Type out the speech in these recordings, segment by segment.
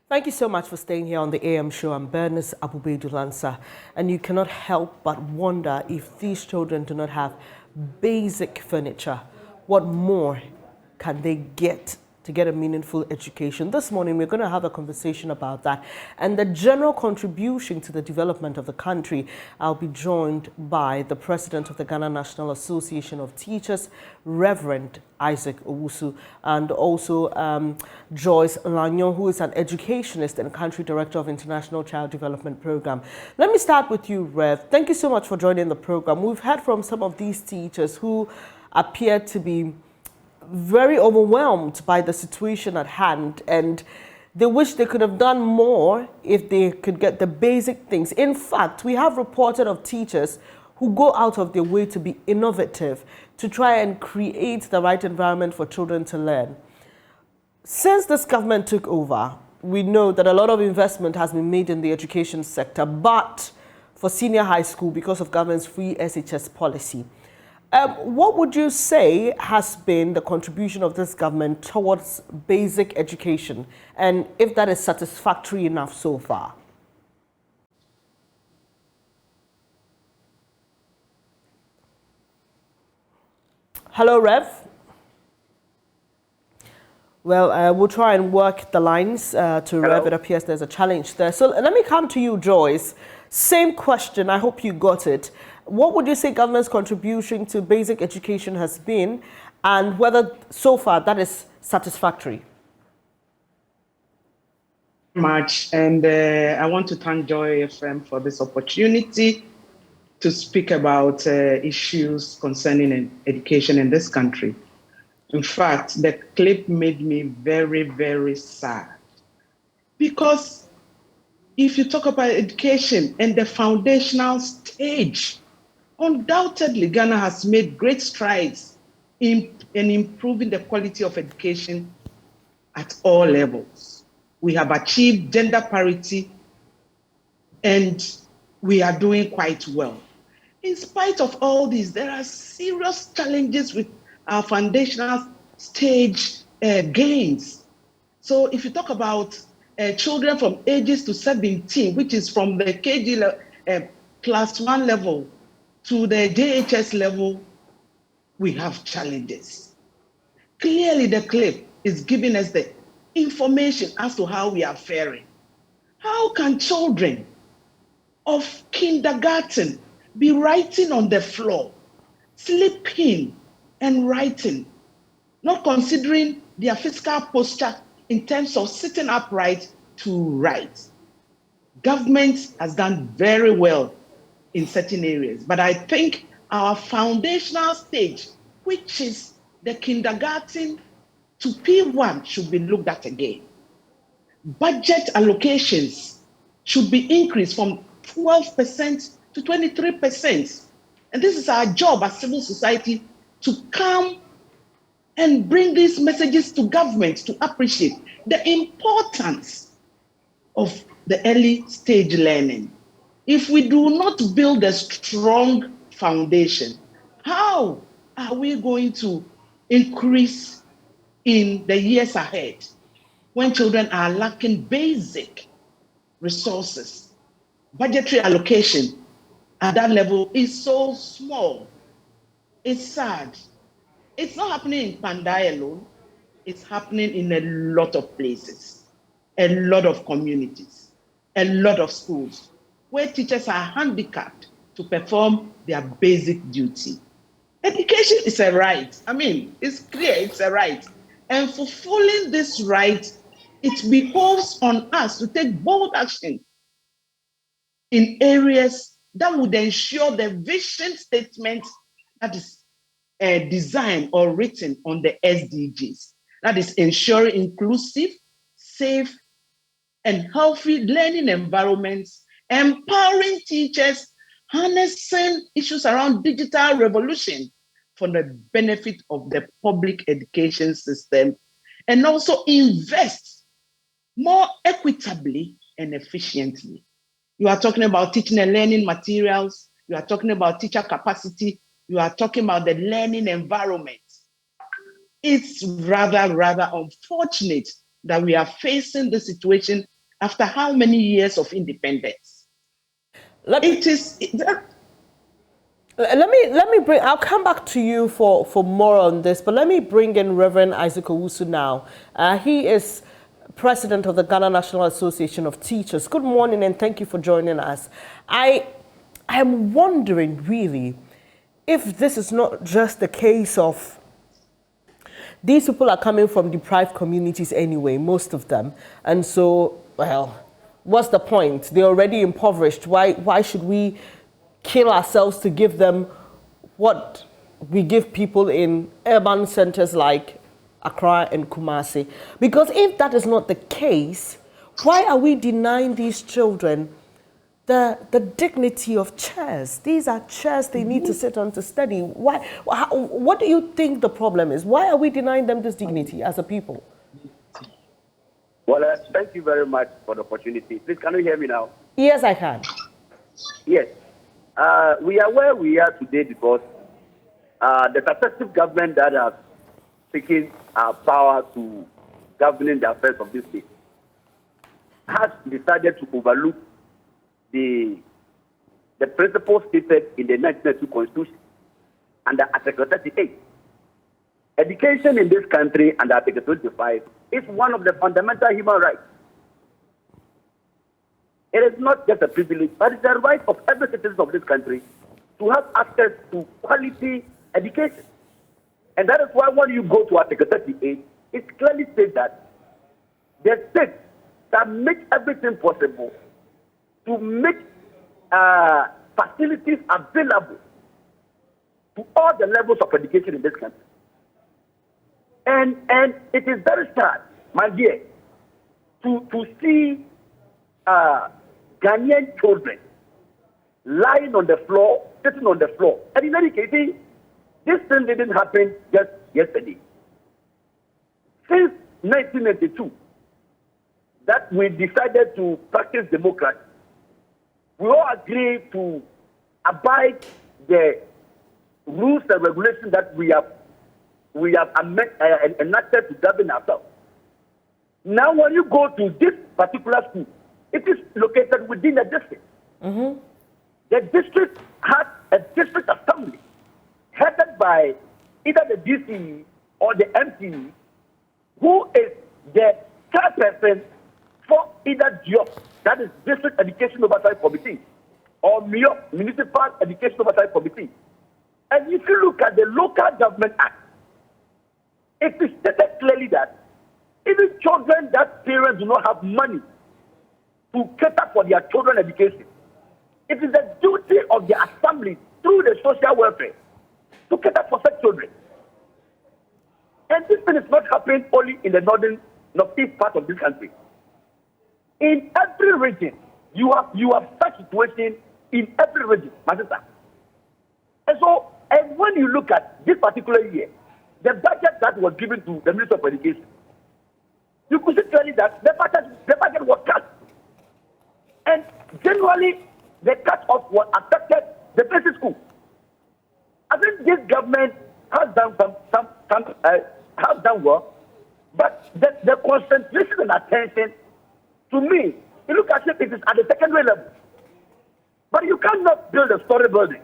Thank you so much for staying here on the AM show. I'm Bernice Abubedu-Lansa, and you cannot help but wonder if these children do not have basic furniture, what more can they get to get a meaningful education? This morning, we're going to have a conversation about that and the general contribution to the development of the country. I'll be joined by the president of the Ghana National Association of Teachers, Reverend Isaac Owusu, and also Joyce Lanyon, who is an educationist and country director of International Child Development Program. Let me start with you, Rev. Thank you so much for joining the program. We've heard from some of these teachers who appear to be very overwhelmed by the situation at hand, and they wish they could have done more if they could get the basic things. In fact, we have reported of teachers who go out of their way to be innovative, to try and create the right environment for children to learn. Since this government took over, we know that a lot of investment has been made in the education sector, but for senior high school, because of government's free SHS policy. What would you say has been the contribution of this government towards basic education, and if that is satisfactory enough so far? Hello, Rev. Well, we'll try and work the lines to Hello? Rev. It appears there's a challenge there. So let me come to you, Joyce. Same question. I hope you got it. What would you say government's contribution to basic education has been, and whether so far that is satisfactory? Much, and I want to thank Joy FM for this opportunity to speak about issues concerning education in this country. In fact, the clip made me very, very sad, because if you talk about education and the foundational stage, undoubtedly Ghana has made great strides in improving the quality of education at all levels. We have achieved gender parity, and we are doing quite well. In spite of all this, there are serious challenges with our foundational stage gains. So if you talk about children from ages to 17, which is from the KG class 1 level to the JHS level, we have challenges. Clearly, the clip is giving us the information as to how we are faring. How can children of kindergarten be writing on the floor, sleeping and writing, not considering their physical posture in terms of sitting upright to write? Government has done very well in certain areas, but I think our foundational stage, which is the kindergarten to P1, should be looked at again. Budget allocations should be increased from 12% to 23%. And this is our job as civil society, to come and bring these messages to government to appreciate the importance of the early stage learning. If we do not build a strong foundation, how are we going to increase in the years ahead when children are lacking basic resources? Budgetary allocation at that level is so small. It's sad. It's not happening in Kpandai alone. It's happening in a lot of places, a lot of communities, a lot of schools, where teachers are handicapped to perform their basic duty. Education is a right. I mean, it's clear it's a right. And fulfilling this right, it behoves on us to take bold action in areas that would ensure the vision statement that is designed or written on the SDGs. That is ensuring inclusive, safe, and healthy learning environments, empowering teachers, harnessing issues around digital revolution for the benefit of the public education system, and also invest more equitably and efficiently. You are talking about teaching and learning materials. You are talking about teacher capacity. You are talking about the learning environment. It's rather unfortunate that we are facing the situation after how many years of independence? Let me bring. I'll come back to you for more on this, but let me bring in Reverend Isaac Owusu now. He is president of the Ghana National Association of Teachers. Good morning, and thank you for joining us. I am wondering really if this is not just a case of these people are coming from deprived communities anyway, most of them, and so well, what's the point? They're already impoverished. Why should we kill ourselves to give them what we give people in urban centers like Accra and Kumasi? Because if that is not the case, why are we denying these children the dignity of chairs? These are chairs they need to sit on to study. What do you think the problem is? Why are we denying them this dignity as a people? Well, thank you very much for the opportunity. Please, can you hear me now? Yes, I can. Yes. We are where we are today because the successive government that has taken power to governing the affairs of this state has decided to overlook the principles stated in the 1992 Constitution under Article 38. Education in this country under Article 25 is one of the fundamental human rights. It is not just a privilege, but it's the right of every citizen of this country to have access to quality education. And that is why when you go to Article 38, it clearly says that the state can make everything possible to make facilities available to all the levels of education in this country. And it is very sad, my dear, to see Ghanaian children lying on the floor, sitting on the floor. And in any case, this thing didn't happen just yesterday. Since 1992, that we decided to practice democracy, we all agreed to abide the rules and regulations that we have enacted to govern ourselves. Now, when you go to this particular school, it is located within a district. Mm-hmm. The district has a district assembly headed by either the DC or the MP, who is the chairperson for either DIOP, that is District Education Oversight Committee, or MIOP, Municipal Education Oversight Committee. And if you look at the Local Government Act, it is stated clearly that even children that parents do not have money to cater for their children's education, it is the duty of the assembly through the social welfare to cater for such children. And this thing is not happening only in the northeast part of this country. In every region, you have such situation in every region, my sister. And so, and when you look at this particular year, the budget that was given to the Ministry of Education, you could see clearly that the budget was cut. And generally, the cut-off was affected the basic school. I think this government has done has done well, but the concentration and attention, to me, you look at it is at the secondary level. But you cannot build a story building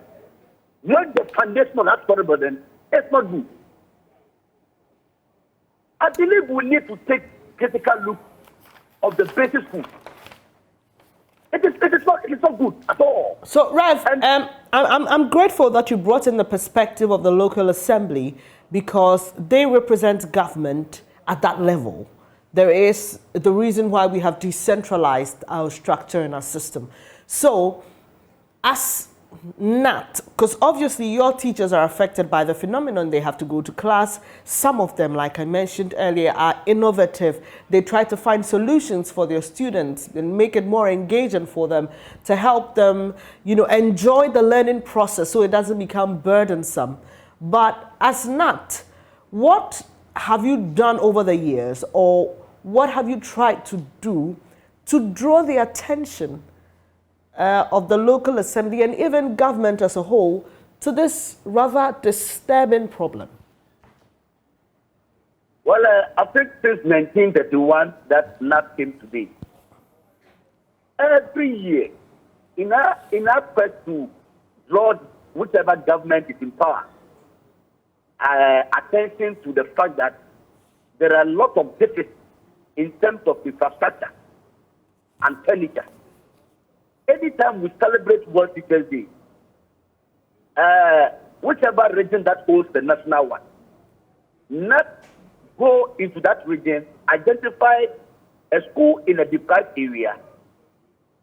when the foundation of that story building is not good. I believe we need to take critical look of the basic school. It is not good at all. So, Rev, I'm grateful that you brought in the perspective of the local assembly because they represent government at that level. There is the reason why we have decentralized our structure and our system. So, as NAT, because obviously your teachers are affected by the phenomenon. They have to go to class. Some of them, like I mentioned earlier, are innovative. They try to find solutions for their students and make it more engaging for them to help them, enjoy the learning process so it doesn't become burdensome. But as NAT, what have you done over the years, or what have you tried to do to draw the attention of the local assembly and even government as a whole to this rather disturbing problem? Well, I think since 1931 that NAT came to be, every year, in our quest to draw whichever government is in power attention to the fact that there are a lot of deficits in terms of infrastructure and furniture. Anytime we celebrate World Teachers Day, whichever region that holds the national one, not go into that region, identify a school in a deprived area,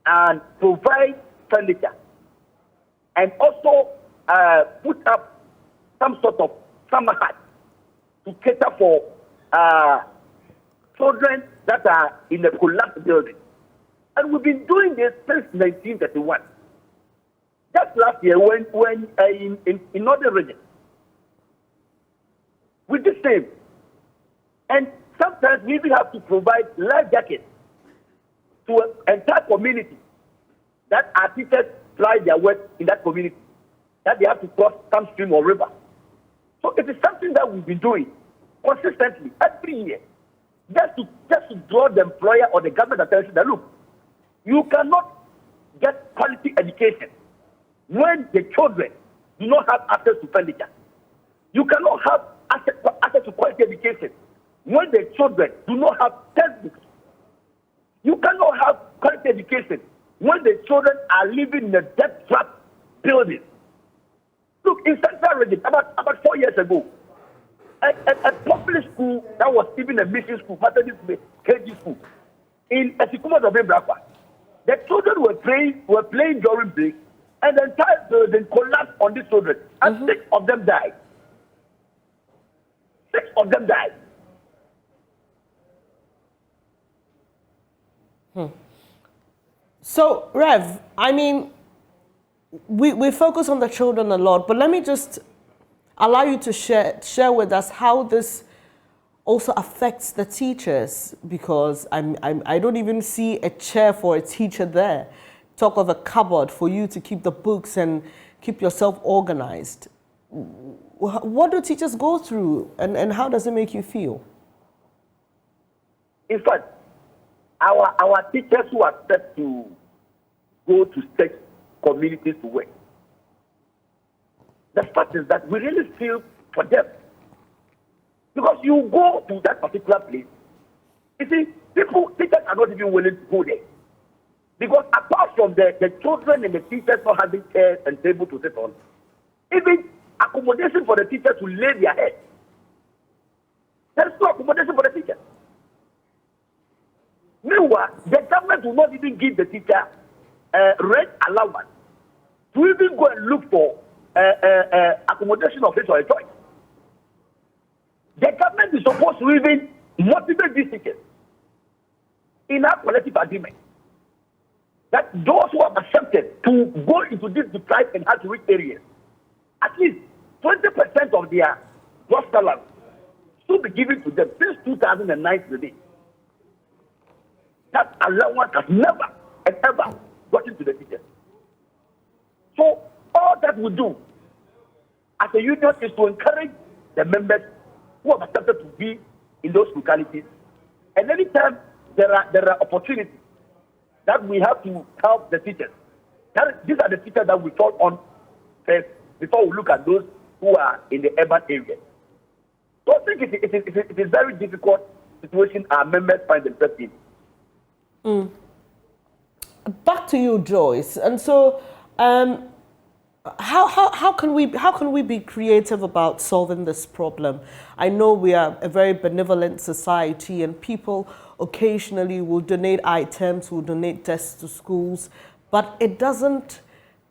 and provide furniture, and also put up some sort of summer hut to cater for children that are in a collapsed building. And we've been doing this since 1931. Just last year, when in northern region, we did the same. And sometimes we even have to provide life jackets to an entire community that our teachers fly their work in that community, that they have to cross some stream or river. So it is something that we've been doing consistently every year, just to draw the employer or the government attention that, look, you cannot get quality education when the children do not have access to furniture. You cannot have access to quality education when the children do not have textbooks. You cannot have quality education when the children are living in a debt-trapped building. Look, in Central Region, about 4 years ago, a public school that was even a mission school, Methodist KG school, in Esikuma of Brakwa, the children were playing during break, and the entire building collapsed on these children, and 6 of them died. 6 of them died. So, Rev, I mean, we focus on the children a lot, but let me just allow you to share with us how this also affects the teachers, because I don't even see a chair for a teacher there. Talk of a cupboard for you to keep the books and keep yourself organized. What do teachers go through, and how does it make you feel? In fact, our teachers who are set to go to such communities to work, the fact is that we really feel for them. Because you go to that particular place, you see, teachers are not even willing to go there. Because apart from the children and the teachers not having chairs and tables to sit on, even accommodation for the teachers to lay their head, there is no accommodation for the teachers. Meanwhile, the government will not even give the teacher rent allowance to even go and look for accommodation of his or her choice. The government is supposed to even motivate these teachers in our collective agreement that those who have accepted to go into these deprived and hard-to-reach areas, at least 20% of their gross salary should be given to them since 2009 to date. That allowance has never and ever gotten to the teachers. So all that we do as a union is to encourage the members who have accepted to be in those localities. And anytime there are opportunities that we have to help the teachers, these are the teachers that we call on first before we look at those who are in the urban areas. So I think it is a very difficult situation our members find themselves in. Back to you, Joyce. And so, how can we be creative about solving this problem? I know we are a very benevolent society, and people occasionally will donate items, will donate desks to schools, but it doesn't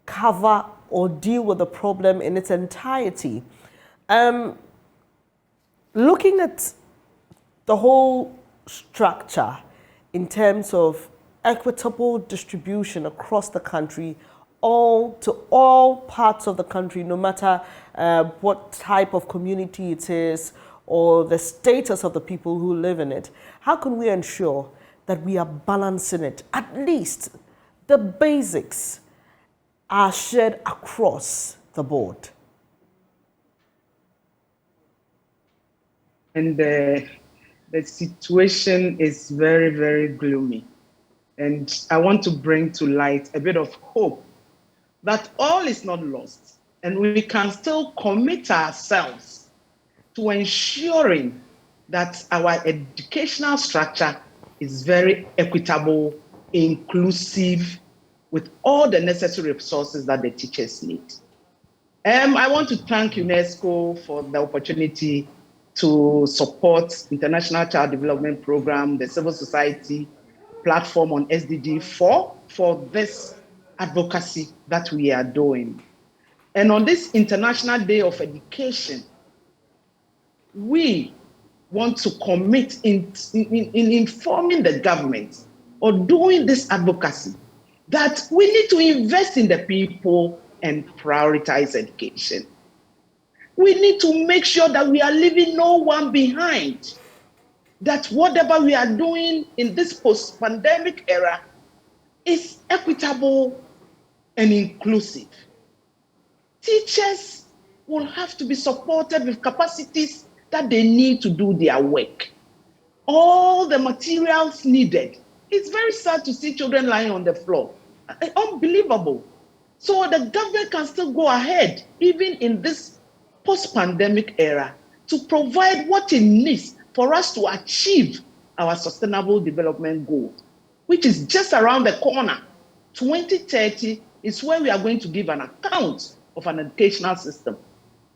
cover or deal with the problem in its entirety. Looking at the whole structure in terms of equitable distribution across the country, to all parts of the country, no matter what type of community it is or the status of the people who live in it, how can we ensure that we are balancing it? At least the basics are shared across the board. And the situation is very, very gloomy. And I want to bring to light a bit of hope that all is not lost, and we can still commit ourselves to ensuring that our educational structure is very equitable, inclusive, with all the necessary resources that the teachers need. I want to thank UNESCO for the opportunity to support International Child Development Program, the civil society platform on SDG 4 for this advocacy that we are doing. And on this International Day of Education, we want to commit in informing the government or doing this advocacy that we need to invest in the people and prioritize education. We need to make sure that we are leaving no one behind, that whatever we are doing in this post-pandemic era is equitable and inclusive. Teachers will have to be supported with capacities that they need to do their work. All the materials needed. It's very sad to see children lying on the floor. Unbelievable. So the government can still go ahead, even in this post-pandemic era, to provide what it needs for us to achieve our sustainable development goal, which is just around the corner. 2030 is where we are going to give an account of an educational system.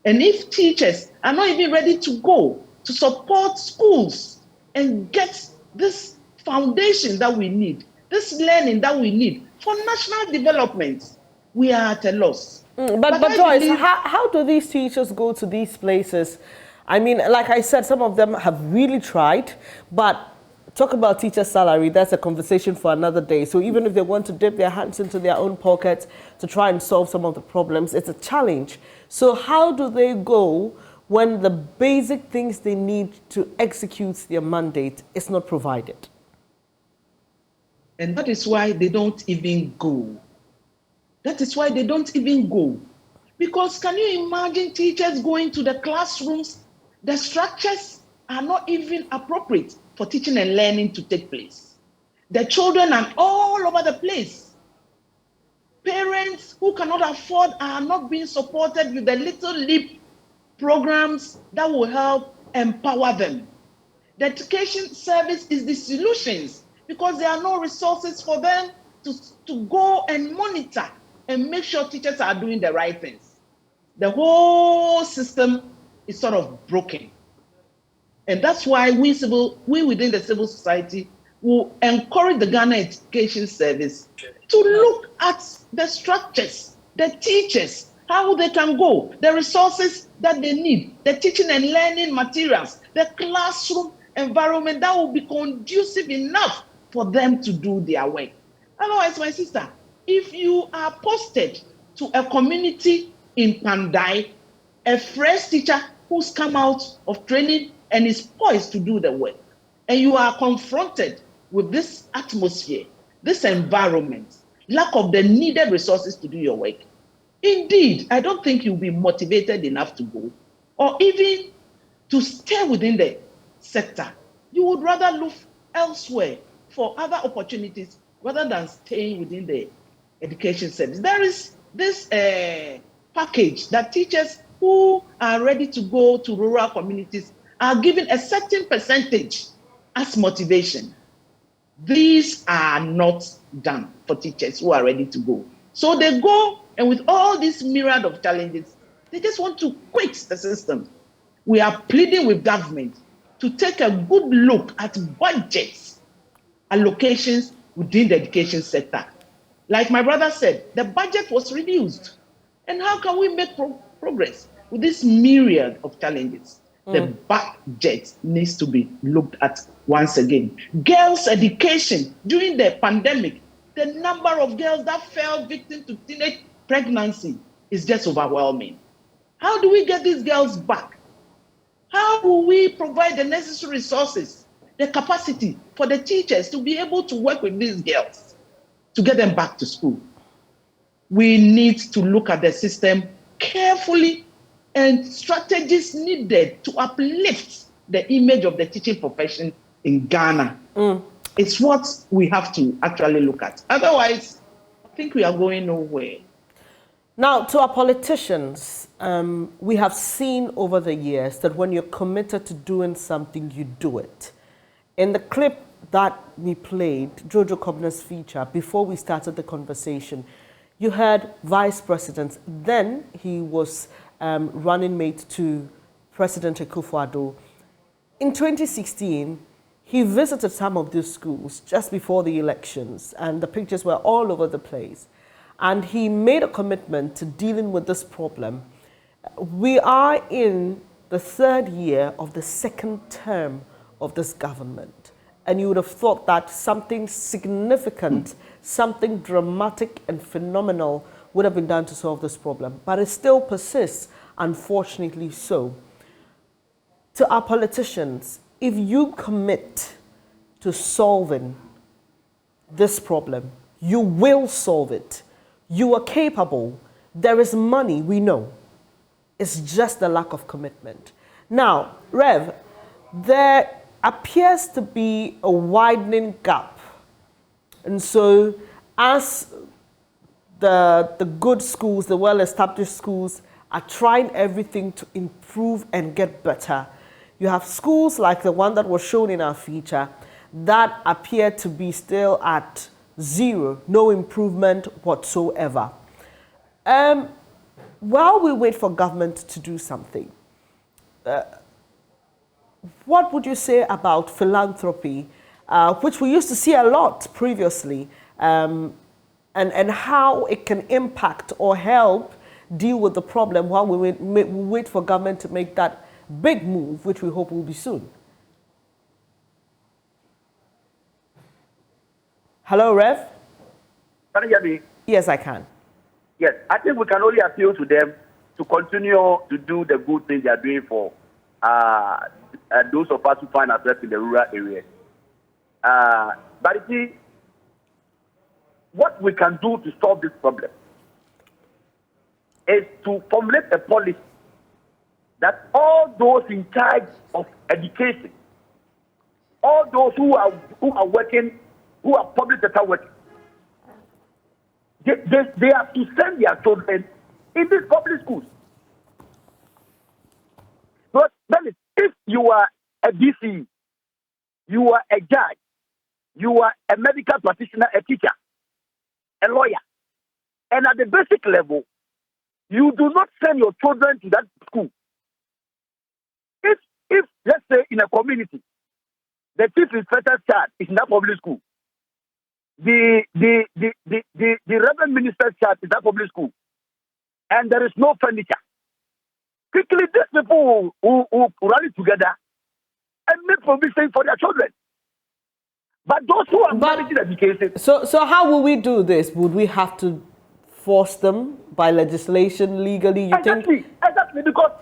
And if teachers are not even ready to go to support schools and get this foundation that we need, this learning that we need for national development, we are at a loss. But Joyce, how do these teachers go to these places? I mean, like I said, some of them have really tried, but talk about teacher salary, that's a conversation for another day. So even if they want to dip their hands into their own pockets to try and solve some of the problems, it's a challenge. So how do they go when the basic things they need to execute their mandate is not provided? And that is why they don't even go. That is why they don't even go. Because can you imagine teachers going to the classrooms? The structures are not even appropriate for teaching and learning to take place. The children are all over the place. Parents who cannot afford are not being supported with the little leap programs that will help empower them. The education service is the solutions because there are no resources for them to go and monitor and make sure teachers are doing the right things. The whole system is sort of broken. And that's why we within the civil society will encourage the Ghana Education Service to look at the structures, the teachers, how they can go, the resources that they need, the teaching and learning materials, the classroom environment that will be conducive enough for them to do their work. Otherwise, my sister, if you are posted to a community in Kpandai, a fresh teacher who's come out of training and is poised to do the work, and you are confronted with this atmosphere, this environment, lack of the needed resources to do your work, indeed, I don't think you'll be motivated enough to go, or even to stay within the sector. You would rather look elsewhere for other opportunities rather than staying within the education service. There is this package that teachers who are ready to go to rural communities are given a certain percentage as motivation. These are not done for teachers who are ready to go. So they go, and with all this myriad of challenges, they just want to quit the system. We are pleading with government to take a good look at budgets, allocations within the education sector. Like my brother said, the budget was reduced. And how can we make progress with this myriad of challenges? The budget needs to be looked at once again. Girls' education during the pandemic, the number of girls that fell victim to teenage pregnancy is just overwhelming. How do we get these girls back? How do we provide the necessary resources, the capacity for the teachers to be able to work with these girls to get them back to school? We need to look at the system carefully, and strategies needed to uplift the image of the teaching profession in Ghana. It's what we have to actually look at. Otherwise, I think we are going nowhere. Now, to our politicians, we have seen over the years that when you're committed to doing something, you do it. In the clip that we played, Jojo Kobna's feature, before we started the conversation, you heard Vice President, then he was running mate to President Akufo-Addo. In 2016, he visited some of these schools just before the elections, and the pictures were all over the place. And he made a commitment to dealing with this problem. We are in the third year of the second term of this government. And you would have thought that something significant, something dramatic and phenomenal would have been done to solve this problem. But it still persists, unfortunately so. To our politicians, if you commit to solving this problem, you will solve it. You are capable. There is money, we know. It's just the lack of commitment. Now, Rev, there appears to be a widening gap. And so, as the good schools, the well-established schools, are trying everything to improve and get better, you have schools like the one that was shown in our feature that appear to be still at zero, no improvement whatsoever. While we wait for government to do something, what would you say about philanthropy, which we used to see a lot previously, and how it can impact or help deal with the problem while we wait for government to make that big move, which we hope will be soon? Hello, Rev? Can you hear me? Yes, I can. Yes, I think we can only appeal to them to continue to do the good things they are doing for those of us who find ourselves in the rural areas. But you see, what we can do to solve this problem is to formulate a policy that all those in charge of education, all those who are working, who are public sector workers, they have to send their children in these public schools. But then, if you are a DC, you are a judge, you are a medical practitioner, a teacher, a lawyer, and at the basic level, you do not send your children to that school. If let's say in a community, the chief inspector's child is in that public school, the reverend minister's child is in that public school, and there is no furniture, quickly these people who rally together and make provision for their children. But those who are managing education. So how will we do this? Would we have to force them by legislation, legally? You Exactly, think? exactly, because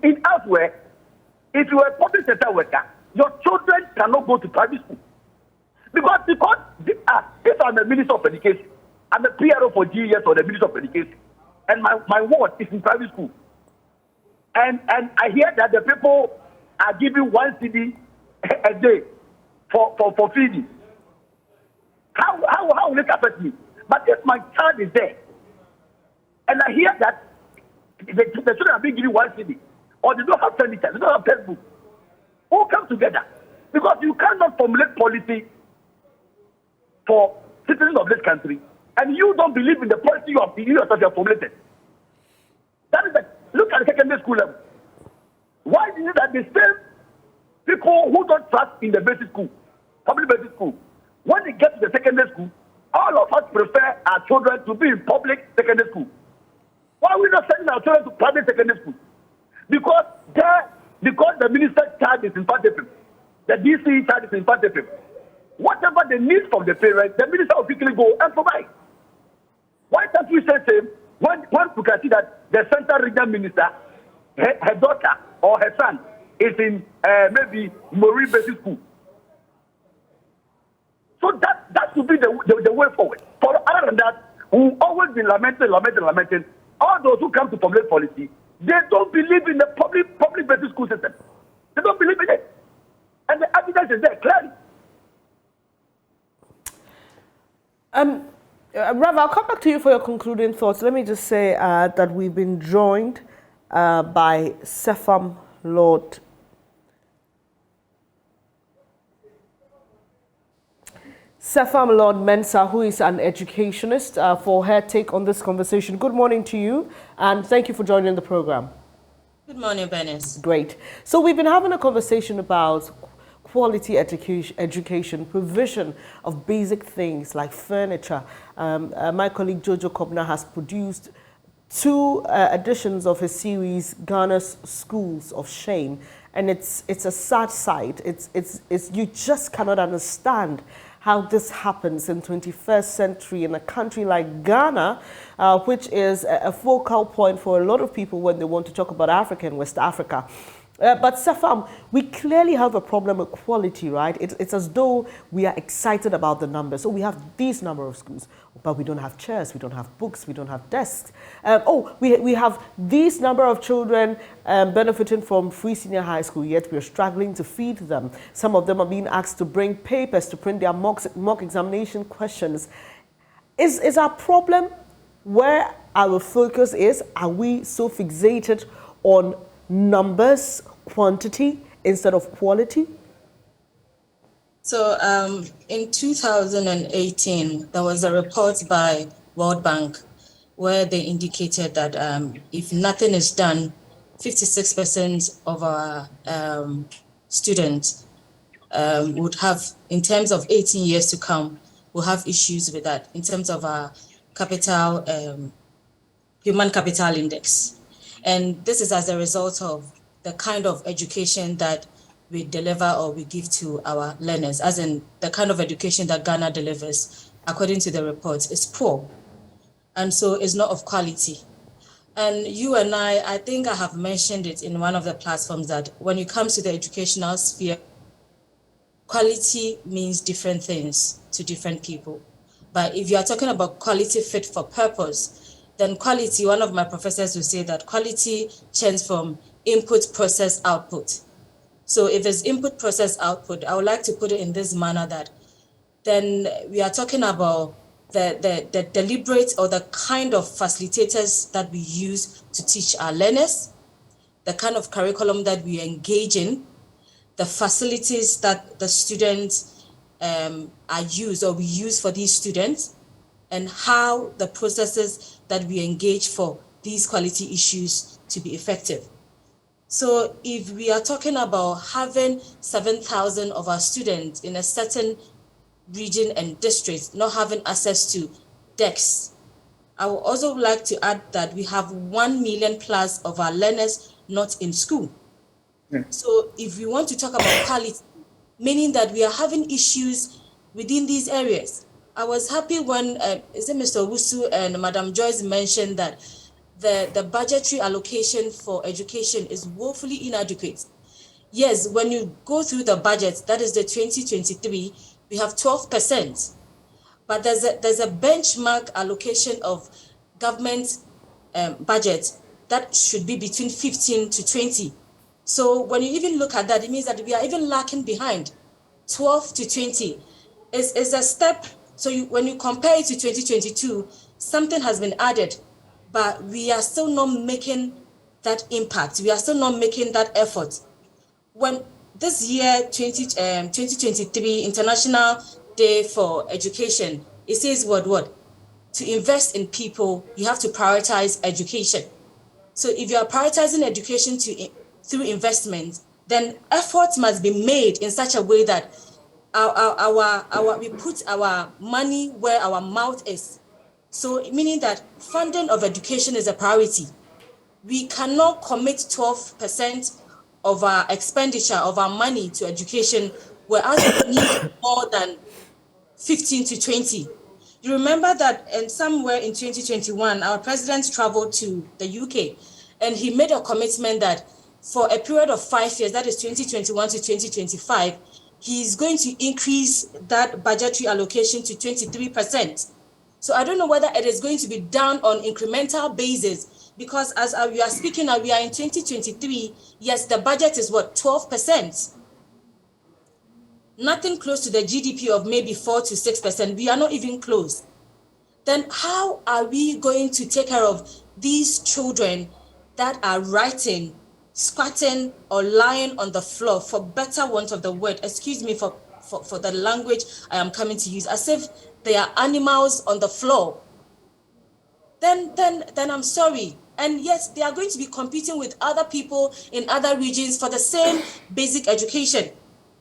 in elsewhere, if you are a public sector worker, your children cannot go to private school. Because if I'm a minister of education, I'm a PRO for GES or the minister of education, and my ward is in private school. And I hear that the people are giving 1 CD a day for feeding. How will it affect me? But if my child is there, and I hear that the children are being given 1 CD, or they don't have furniture, they don't have textbook, all come together. Because you cannot formulate policy for citizens of this country, and you don't believe in the policy you yourself have formulated. That is look at the secondary school level. Why is it that the same people who don't trust in the basic school, public basic school, when they get to the secondary school, all of us prefer our children to be in public secondary school? Why are we not sending our children to private secondary school? Because the minister's child is in front of him, the DC child is in front of him. Whatever they need from the parents, the minister will quickly go and provide. Why can't we say same when we can see that the central regional minister, her daughter or her son is in maybe Marie Basic School? So that should be the way forward. For other than that, we've always been lamenting. All those who come to public policy, they don't believe in the public basic school system. They don't believe in it. And the evidence is there clearly. Rav, I'll come back to you for your concluding thoughts. Let me just say that we've been joined by Cepham Lord Mensah, who is an educationist, for her take on this conversation. Good morning to you, and thank you for joining the program. Good morning, Bernice. Great. So we've been having a conversation about quality education, provision of basic things like furniture. My colleague Jojo Kobna has produced two editions of his series, Ghana's Schools of Shame, and it's a sad sight. It's you just cannot understand how this happens in 21st century in a country like Ghana, which is a focal point for a lot of people when they want to talk about Africa and West Africa. But Cepham, we clearly have a problem with quality, right? It's as though we are excited about the numbers. So we have these number of schools, but we don't have chairs, we don't have books, we don't have desks. We have these number of children benefiting from free senior high school, yet we're struggling to feed them. Some of them are being asked to bring papers to print their mock examination questions. Is our problem where our focus is? Are we so fixated on numbers, quantity, instead of quality? So in 2018, there was a report by World Bank where they indicated that if nothing is done, 56% of our students would have, in terms of 18 years to come, will have issues with that in terms of our human capital index. And this is as a result of the kind of education that we deliver or we give to our learners, as in the kind of education that Ghana delivers, according to the reports, is poor. And so it's not of quality. And you and I think I have mentioned it in one of the platforms that when it comes to the educational sphere, quality means different things to different people. But if you are talking about quality fit for purpose, then quality, one of my professors will say that quality changes from input, process, output. So if it's input, process, output, I would like to put it in this manner that then we are talking about the deliberate or the kind of facilitators that we use to teach our learners, the kind of curriculum that we engage in, the facilities that the students are used or we use for these students, and how the processes that we engage for these quality issues to be effective. So if we are talking about having 7,000 of our students in a certain region and district not having access to desks, I would also like to add that we have 1 million plus of our learners not in school. Yeah. So if we want to talk about quality, meaning that we are having issues within these areas. I was happy when Mr. Wusu and Madam Joyce mentioned that the budgetary allocation for education is woefully inadequate. Yes, when you go through the budget, that is the 2023, we have 12%. But there's a benchmark allocation of government budget that should be between 15 to 20. So when you even look at that, it means that we are even lacking behind. 12 to 20 is a step. So when you compare it to 2022, something has been added, but we are still not making that impact. We are still not making that effort. When this year, 2023, International Day for Education, it says what? To invest in people, you have to prioritize education. So if you are prioritizing education through investment, then efforts must be made in such a way that we put our money where our mouth is. So meaning that funding of education is a priority. We cannot commit 12% of our expenditure of our money to education, whereas we need more than 15 to 20. You remember that somewhere in 2021, our president traveled to the UK and he made a commitment that for a period of 5 years, that is 2021 to 2025, he's going to increase that budgetary allocation to 23%. So I don't know whether it is going to be done on incremental basis, because as we are speaking now, we are in 2023. Yes, the budget is what, 12%. nothing close to the GDP of maybe 4 to 6%. We are not even close. Then how are we going to take care of these children that are writing, squatting, or lying on the floor, for better want of the word, excuse me for the language I am coming to use, as if they are animals on the floor? Then I'm sorry. And yes, they are going to be competing with other people in other regions for the same basic education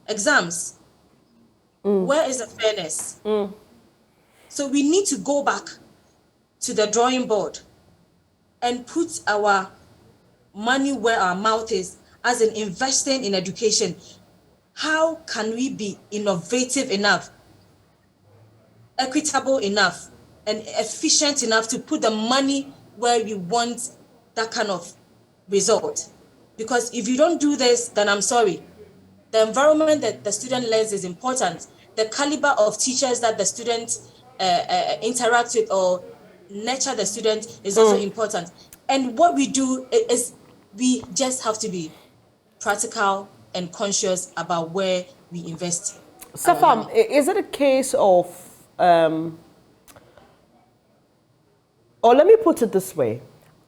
exams. Where is the fairness? So we need to go back to the drawing board and put our money where our mouth is, as in investing in education. How can we be innovative enough, equitable enough, and efficient enough to put the money where we want that kind of result? Because if you don't do this, then I'm sorry. The environment that the student learns is important. The caliber of teachers that the student interact with or nurture the student is also important. And what we do is we just have to be practical and conscious about where we invest. Safam, is it a case of, or let me put it this way,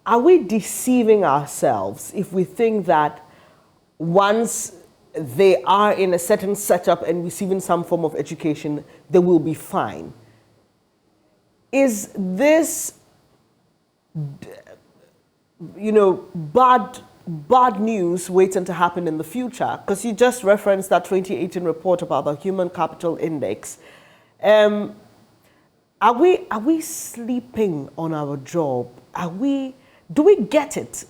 are we deceiving ourselves if we think that once they are in a certain setup and receiving some form of education, they will be fine? Is this, bad news waiting to happen in the future? Because you just referenced that 2018 report about the Human Capital Index. Are we sleeping on our job? Do we get it?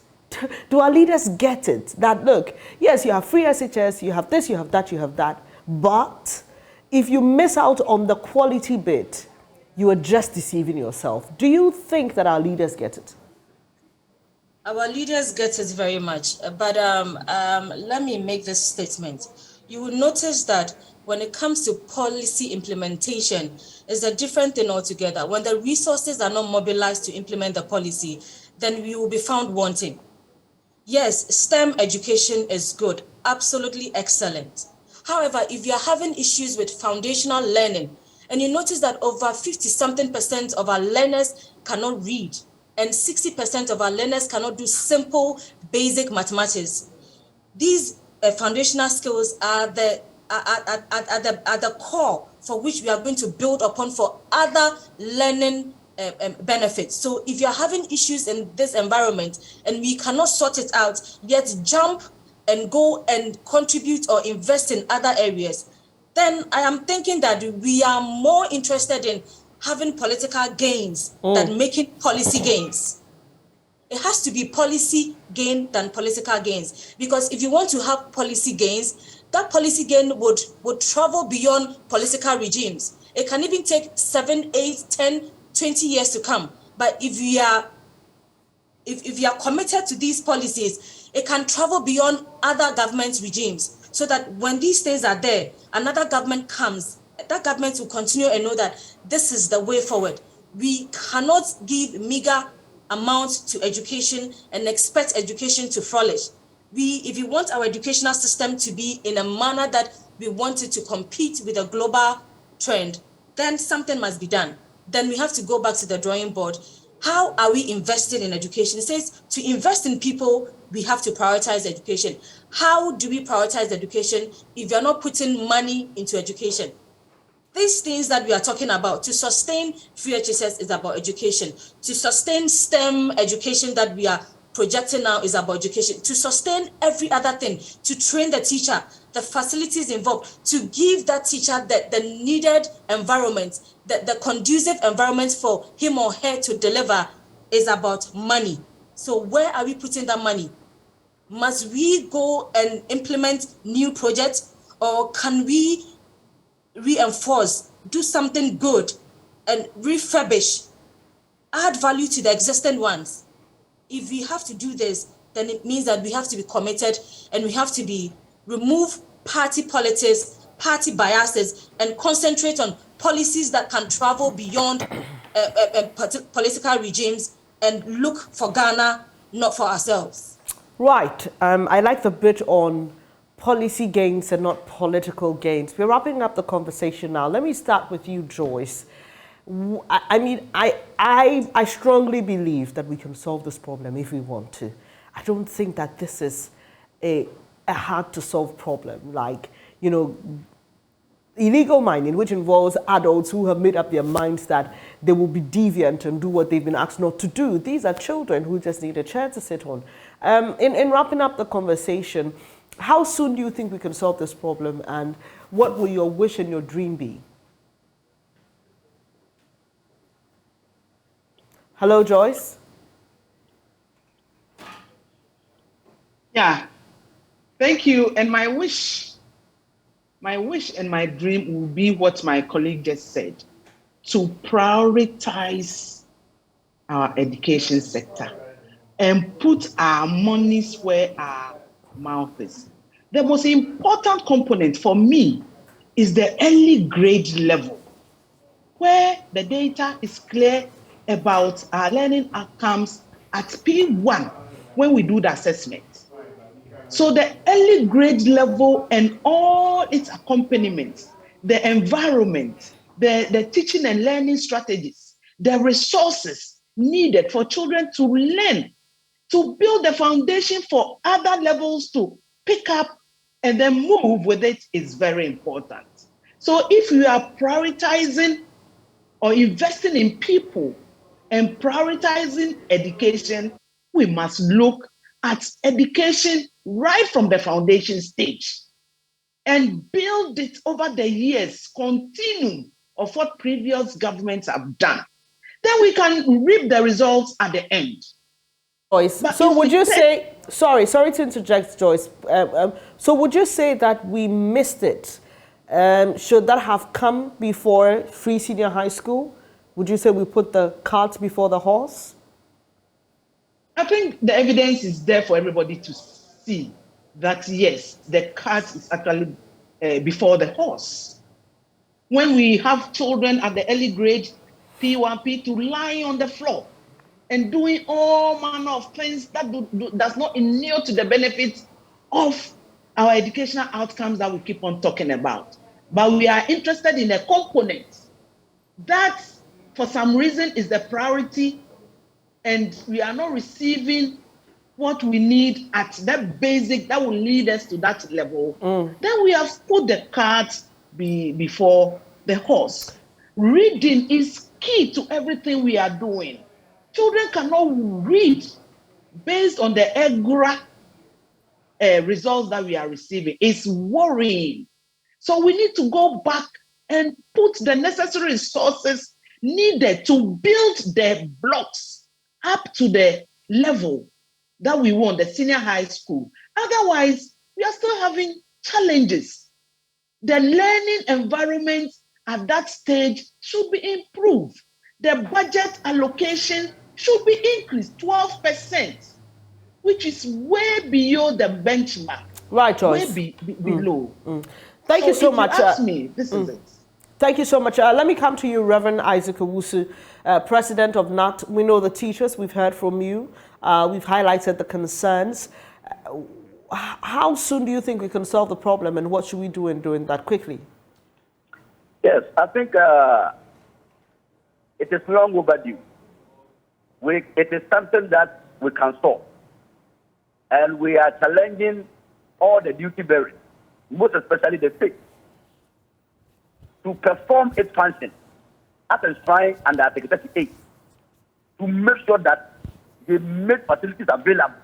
Do our leaders get it? That, look, yes, you have free SHS, you have this, you have that, you have that. But if you miss out on the quality bit, you are just deceiving yourself. Do you think that our leaders get it? Our leaders get it very much. But let me make this statement. You will notice that when it comes to policy implementation, it's a different thing altogether. When the resources are not mobilized to implement the policy, then we will be found wanting. Yes, STEM education is good, absolutely excellent. However, if you're having issues with foundational learning, and you notice that over 50-something% of our learners cannot read, and 60% of our learners cannot do simple, basic mathematics, these foundational skills are the core for which we are going to build upon for other learning benefits. So if you're having issues in this environment and we cannot sort it out, yet jump and go and contribute or invest in other areas, then I am thinking that we are more interested in having political gains than making policy gains. It has to be policy gain than political gains. Because if you want to have policy gains, that policy gain would travel beyond political regimes. It can even take 7, 8, 10, 20 years to come. But if you are committed to these policies, it can travel beyond other government regimes, so that when these things are there, another government comes, that government will continue and know that this is the way forward. We cannot give meager amounts to education and expect education to flourish. If you want our educational system to be in a manner that we want it to compete with a global trend, then something must be done. Then we have to go back to the drawing board. How are we investing in education? It says to invest in people, we have to prioritize education. How do we prioritize education if you're not putting money into education? These things that we are talking about, to sustain free HSS is about education. To sustain STEM education that we are projecting now is about education. To sustain every other thing, to train the teacher, the facilities involved, to give that teacher the needed environment, the conducive environment for him or her to deliver, is about money. So where are we putting that money? Must we go and implement new projects, or can we reinforce, do something good and refurbish, add value to the existing ones? If we have to do this, then it means that we have to be committed and we have to remove party politics, party biases, and concentrate on policies that can travel beyond political regimes and look for Ghana, not for ourselves. Right. I like the bit on policy gains and not political gains. We're wrapping up the conversation now. Let me start with you, Joyce. I strongly believe that we can solve this problem if we want to. I don't think that this is a hard to solve problem. Like, you know, illegal mining, which involves adults who have made up their minds that they will be deviant and do what they've been asked not to do. These are children who just need a chair to sit on. In wrapping up the conversation, how soon do you think we can solve this problem, and what will your wish and your dream be? Hello, Joyce. Yeah, thank you. And my wish and my dream will be what my colleague just said, to prioritize our education sector and put our monies where our mouth is. The most important component for me is the early grade level, where the data is clear about our learning outcomes at P1 when we do the assessment. So the early grade level and all its accompaniments, the environment, the teaching and learning strategies, the resources needed for children to learn, to build the foundation for other levels to pick up and then move with it is very important. So if we are prioritizing or investing in people and prioritizing education, we must look at education right from the foundation stage and build it over the years, continuum of what previous governments have done. Then we can reap the results at the end. Joyce, so would you say, sorry to interject, Joyce. So would you say that we missed it? Should that have come before free senior high school? Would you say we put the cart before the horse? I think the evidence is there for everybody to see that, yes, the cart is actually before the horse. When we have children at the early grade, P1, P2, lying on the floor and doing all manner of things that does not inure to the benefit of our educational outcomes that we keep on talking about. But we are interested in a component that, for some reason, is the priority, and we are not receiving what we need at that basic that will lead us to that level. Then we have put the cart before the horse. Reading is key to everything we are doing. Children cannot read based on the EGRA results that we are receiving. It's worrying. So we need to go back and put the necessary resources needed to build the blocks up to the level that we want, the senior high school. Otherwise, we are still having challenges. The learning environment at that stage should be improved. The budget allocation should be increased 12%, which is way below the benchmark. Right, Joyce. Way below. Thank you so much. If you ask me, this is it. Thank you so much. Let me come to you, Reverend Isaac Owusu, President of NAT. We know the teachers. We've heard from you. We've highlighted the concerns. How soon do you think we can solve the problem, and what should we do in doing that quickly? Yes, I think it is long overdue. It is something that we can solve. And we are challenging all the duty bearers, most especially the state, to perform its function as enshrined under Article 38, to make sure that they make facilities available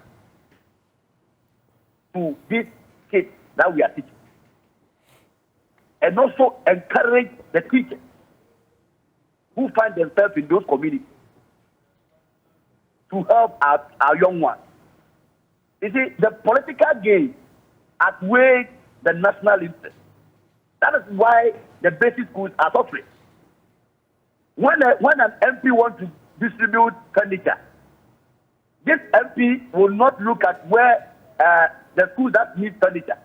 to these kids that we are teaching. And also encourage the teachers who find themselves in those communities to help our young ones. You see, the political gain outweighs the national interest. That is why the basic schools are suffering. When an MP wants to distribute furniture, this MP will not look at where the school that needs furniture.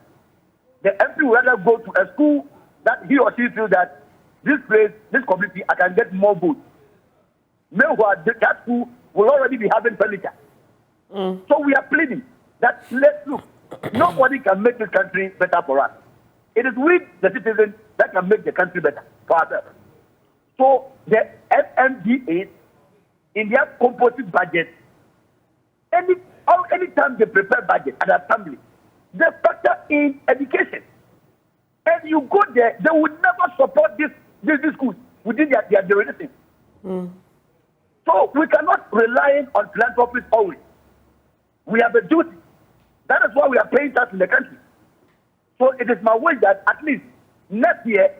The MP will rather go to a school that he or she feels that this place, this community, I can get more votes. Meanwhile, that school will already be having furniture. So we are pleading that let's look, Nobody can make this country better for us. It is we, the citizens, that can make the country better for ourselves. So the FMDAs, in their composite budget, any time they prepare budget at assembly, they factor in education. And you go there, they would never support this schools within their jurisdiction. So we cannot rely on philanthropists always. We have a duty. That is why we are paying tax in the country. So it is my wish that at least next year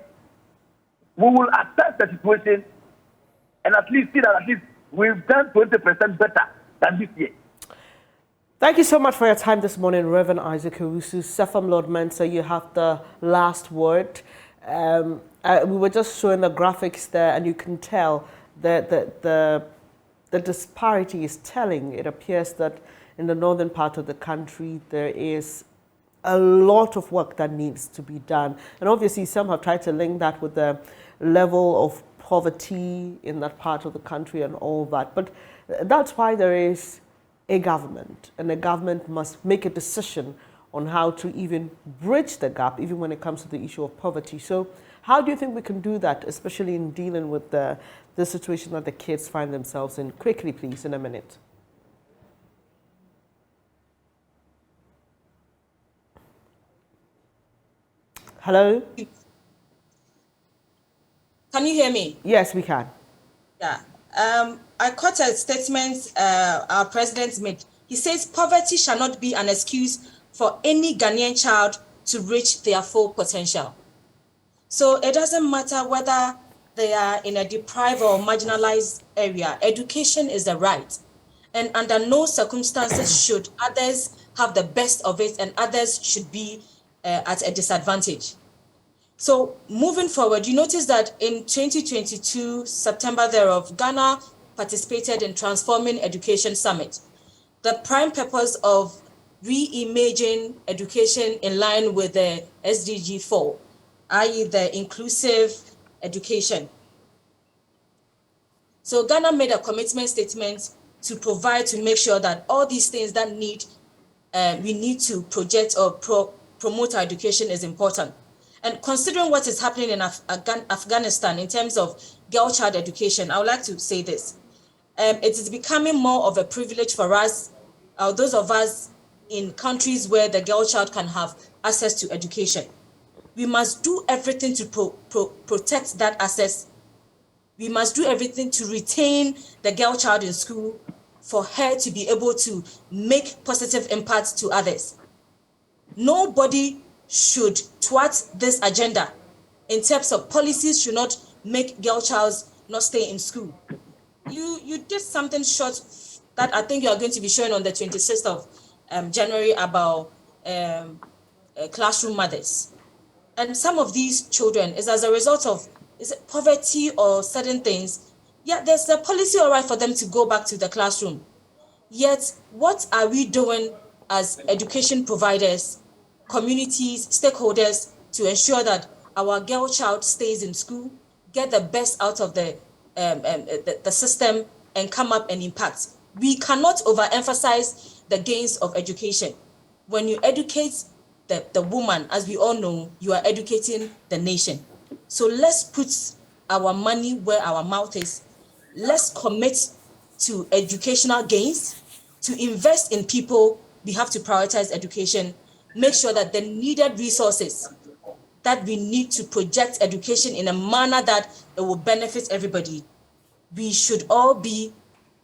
we will assess the situation and at least see that at least we've done 20% better than this year. Thank you so much for your time this morning, Reverend Isaac Owusu. Sefam Lord Mensa, you have the last word. We were just showing the graphics there, and you can tell that the disparity is telling. It appears that in the northern part of the country, there is a lot of work that needs to be done. And obviously, some have tried to link that with the level of poverty in that part of the country and all that. But that's why there is a government, and the government must make a decision on how to even bridge the gap, even when it comes to the issue of poverty. So how do you think we can do that, especially in dealing with the situation that the kids find themselves in? Quickly, please, in a minute. Hello? Can you hear me? Yes, we can. Yeah. I caught a statement our president made. He says poverty shall not be an excuse for any Ghanaian child to reach their full potential. So it doesn't matter whether they are in a deprived or marginalized area. Education is a right. And under no circumstances should others have the best of it and others should be at a disadvantage. So moving forward, you notice that in 2022, September thereof, Ghana participated in Transforming Education Summit. The prime purpose of reimaging education in line with the SDG 4, i.e. the inclusive education. So Ghana made a commitment statement to provide, to make sure that all these things that we need to project or promote our education is important. And considering what is happening in Afghanistan in terms of girl child education, I would like to say this. It is becoming more of a privilege for us, those of us in countries where the girl child can have access to education. We must do everything to protect that access. We must do everything to retain the girl child in school for her to be able to make positive impacts to others. Nobody should thwart this agenda in terms of policies should not make girl childs not stay in school. You did something short that I think you are going to be showing on the 26th of January about classroom mothers. And some of these children is as a result of is it poverty or certain things. Yeah, there's a policy all right for them to go back to the classroom. Yet, what are we doing as education providers, communities, stakeholders to ensure that our girl child stays in school, get the best out of the system and come up and impact? We cannot overemphasize the gains of education. When you educate the woman, as we all know, you are educating the nation. So let's put our money where our mouth is. Let's commit to educational gains. To invest in people, we have to prioritize education, make sure that the needed resources that we need to project education in a manner that it will benefit everybody. We should all be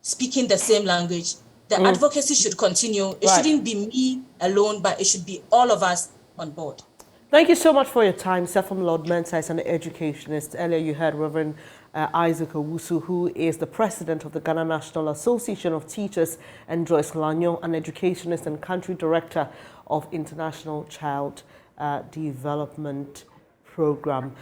speaking the same language. The advocacy should continue. It shouldn't be me alone, but it should be all of us on board. Thank you so much for your time. Sefam Lord Mensa is an educationist. Earlier you heard Reverend Isaac Owusu, who is the president of the Ghana National Association of Teachers, and Joyce Lanyo, an educationist and country director of International Child Development Program.